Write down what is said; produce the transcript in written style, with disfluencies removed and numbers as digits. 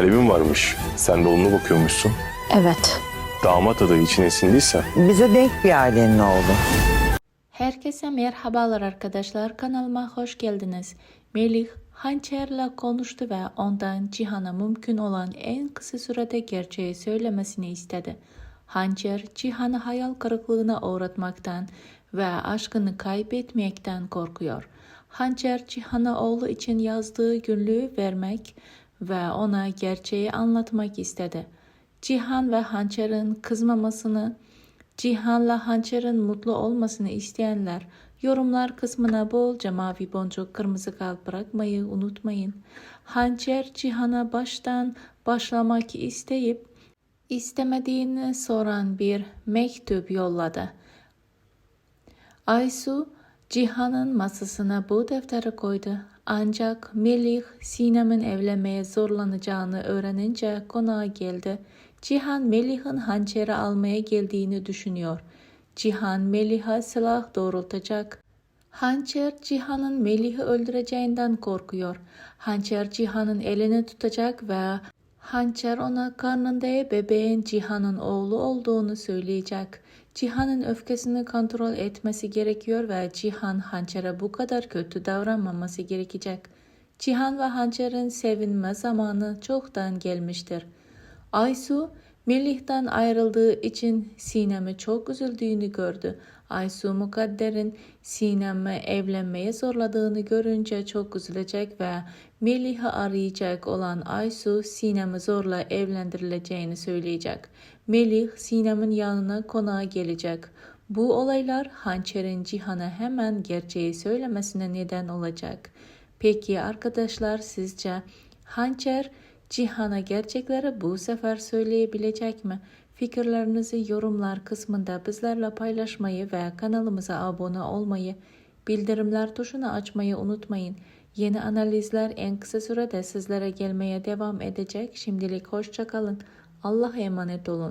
Talebin varmış. Sen de onunla bakıyormuşsun. Evet. Damat adayı içine sindiyse. Bize denk bir ailenin oğlu. Herkese merhabalar arkadaşlar, kanalıma hoş geldiniz. Melih Hançer'le konuştu ve ondan Cihan'a mümkün olan en kısa sürede gerçeği söylemesini istedi. Hançer, Cihan'ı hayal kırıklığına uğratmaktan ve aşkını kaybetmekten korkuyor. Hançer, Cihan'a oğlu için yazdığı günlüğü vermek ve ona gerçeği anlatmak istedi. Cihan'la Hançer'in mutlu olmasını isteyenler yorumlar kısmına bolca mavi boncuk, kırmızı kalp bırakmayı unutmayın. Hançer Cihan'a baştan başlamak isteyip istemediğini soran bir mektup yolladı. Aysu Cihan'ın masasına bu defteri koydu. Ancak Melih Sinem'in evlenmeye zorlanacağını öğrenince konağa geldi. Cihan Melih'in hançeri almaya geldiğini düşünüyor. Cihan Melih'e silah doğrultacak. Hançer Cihan'ın Melih'i öldüreceğinden korkuyor. Hançer Cihan'ın elini tutacak ve Hançer ona karnında bebeğin Cihan'ın oğlu olduğunu söyleyecek. Cihan'ın öfkesini kontrol etmesi gerekiyor ve Cihan Hançer'e bu kadar kötü davranmaması gerekecek. Cihan ve Hançer'in sevinme zamanı çoktan gelmiştir. Aysu, Melih'ten ayrıldığı için Sinem'e çok üzüldüğünü gördü. Aysu, Mukadder'in Sinem'e evlenmeye zorladığını görünce çok üzülecek ve Melih'i arayacak olan Aysu, Sinem'i zorla evlendirileceğini söyleyecek. Melih, Sinem'in yanına konağa gelecek. Bu olaylar Hançer'in Cihan'a hemen gerçeği söylemesine neden olacak. Peki arkadaşlar, sizce Hançer Cihan'a gerçekleri bu sefer söyleyebilecek mi? Fikirlerinizi yorumlar kısmında bizlerle paylaşmayı ve kanalımıza abone olmayı, bildirimler tuşunu açmayı unutmayın. Yeni analizler en kısa sürede sizlere gelmeye devam edecek. Şimdilik hoşça kalın. Allah'a emanet olun.